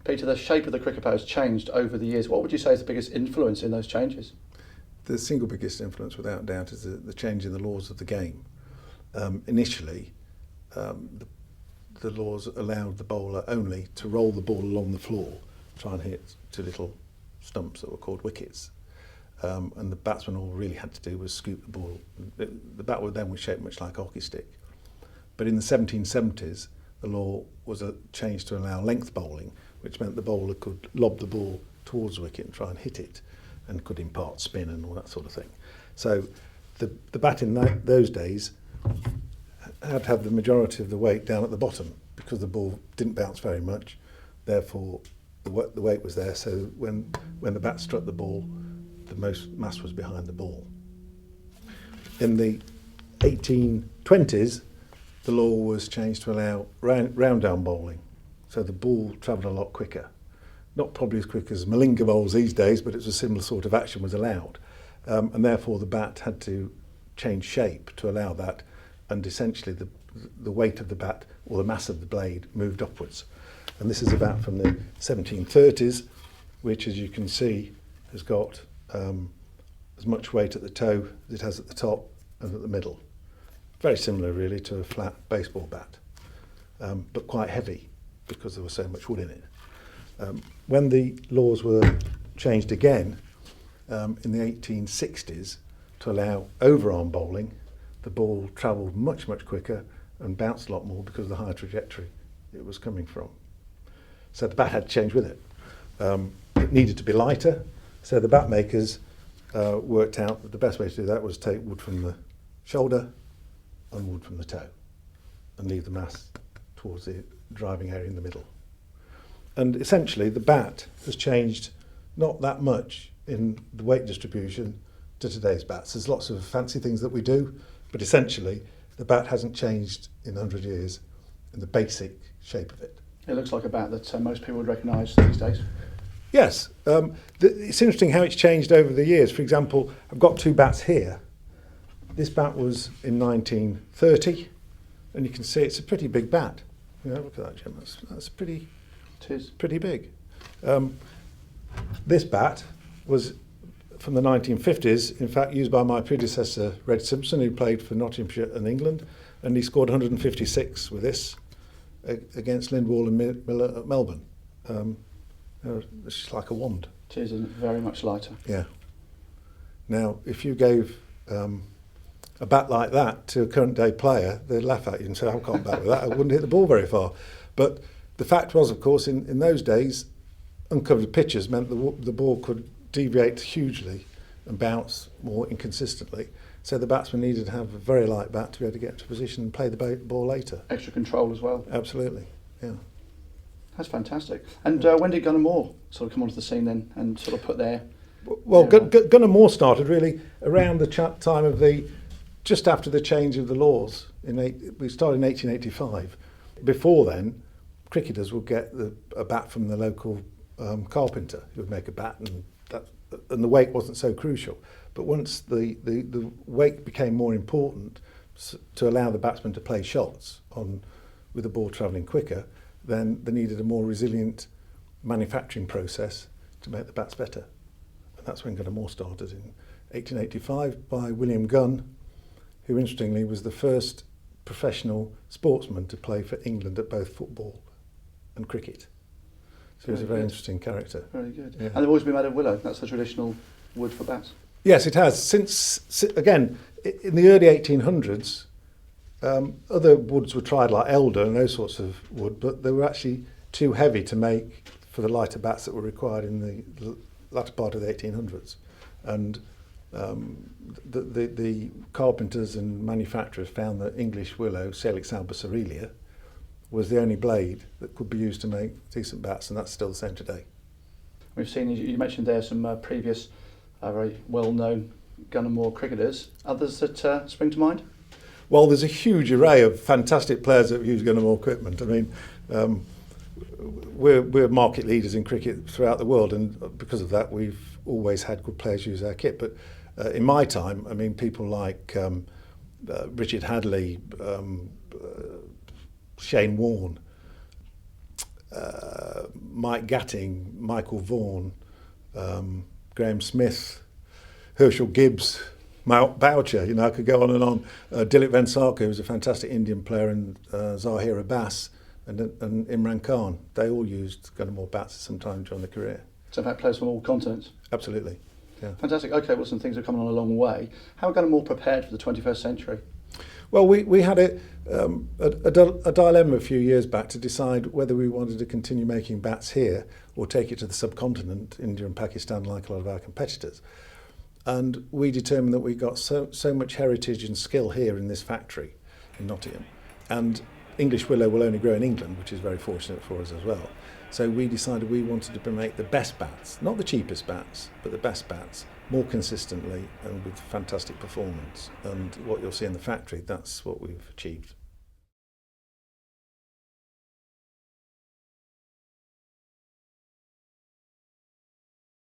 Peter, the shape of the cricket bat has changed over the years. What would you say is the biggest influence in those changes? The single biggest influence, without doubt, is the change in the laws of the game. Initially, the laws allowed the bowler only to roll the ball along the floor, try and hit two little stumps that were called wickets. And the batsman all really had to do was scoop the ball. The bat then was shaped much like a hockey stick. But in the 1770s, the law was changed to allow length bowling, which meant the bowler could lob the ball towards the wicket and try and hit it, and could impart spin and all that sort of thing. So the bat in those days had to have the majority of the weight down at the bottom because the ball didn't bounce very much. Therefore, the weight was there. So when the bat struck the ball, the most mass was behind the ball. In the 1820s, the law was changed to allow round down bowling. So the ball travelled a lot quicker. Not probably as quick as Malinga bowls these days, but it was a similar sort of action was allowed. And therefore the bat had to change shape to allow that, and essentially the weight of the bat or the mass of the blade moved upwards. And this is a bat from the 1730s, which, as you can see, has got as much weight at the toe as it has at the top and at the middle. Very similar really to a flat baseball bat, but quite heavy because there was so much wood in it. When the laws were changed again in the 1860s to allow overarm bowling, the ball travelled much, much quicker and bounced a lot more because of the higher trajectory it was coming from. So the bat had to change with it. It needed to be lighter, so the bat makers worked out that the best way to do that was take wood from the shoulder and wood from the toe and leave the mass towards the driving area in the middle. And essentially the bat has changed not that much in the weight distribution to today's bats. There's lots of fancy things that we do, but essentially the bat hasn't changed in 100 years in the basic shape of it. It looks like a bat that most people would recognise these days. Yes, it's interesting how it's changed over the years. For example, I've got two bats here. This bat was in 1930, and you can see it's a pretty big bat. You know, look at that, Jim. That's pretty. It is pretty big. This bat was from the 1950s, in fact used by my predecessor, Red Simpson, who played for Nottinghamshire and England, and he scored 156 with this against Lindwall and Miller at Melbourne. It's just like a wand. It is, and very much lighter. Yeah. Now, if you gave a bat like that to a current day player, they'd laugh at you and say, I can't bat with that, I wouldn't hit the ball very far. But the fact was, of course, in those days, uncovered pitches meant the ball could deviate hugely and bounce more inconsistently. So the batsman needed to have a very light bat to be able to get into position and play the ball later. Extra control as well. Absolutely, yeah. That's fantastic. And when did Gunn Moore sort of come onto the scene then and sort of put their... Well, Gunn Moore started really around the time of just after the change of the laws. We started in 1885. Before then, cricketers would get a bat from the local carpenter who would make a bat, and the weight wasn't so crucial. But once the weight became more important to allow the batsman to play shots with the ball travelling quicker, then they needed a more resilient manufacturing process to make the bats better. And that's when Gunn Moore started in 1885 by William Gunn, who interestingly was the first professional sportsman to play for England at both football and cricket. So he was a very interesting character. Very good. Yeah. And they've always been made of willow. That's the traditional wood for bats. Yes, it has. Since again, in the early 1800s, other woods were tried like elder and those sorts of wood, but they were actually too heavy to make for the lighter bats that were required in the latter part of the 1800s. And the carpenters and manufacturers found that English willow, Salix alba cerealia, was the only blade that could be used to make decent bats, and that's still the same today. We've seen, you mentioned there, some previous very well-known Gunn Moore cricketers. Others that spring to mind? Well, there's a huge array of fantastic players that use Gunn Moore equipment. I mean, we're market leaders in cricket throughout the world, and because of that, we've always had good players use our kit. But in my time, I mean, people like Richard Hadley, Shane Warne, Mike Gatting, Michael Vaughan, Graham Smith, Herschel Gibbs, Boucher, I could go on and on. Dilip Vengsarkar, who was a fantastic Indian player, and Zahir Abbas and Imran Khan. They all used Gunn Moore bats at some time during their career. So in fact, players from all continents. Absolutely, yeah. Fantastic. Okay, well, some things have come on a long way. How are Gunn Moore prepared for the 21st century? Well, we had a dilemma a few years back to decide whether we wanted to continue making bats here or take it to the subcontinent, India and Pakistan, like a lot of our competitors. And we determined that we got so much heritage and skill here in this factory in Nottingham. And English willow will only grow in England, which is very fortunate for us as well. So we decided we wanted to make the best bats, not the cheapest bats, but the best bats, more consistently and with fantastic performance. And what you'll see in the factory, that's what we've achieved.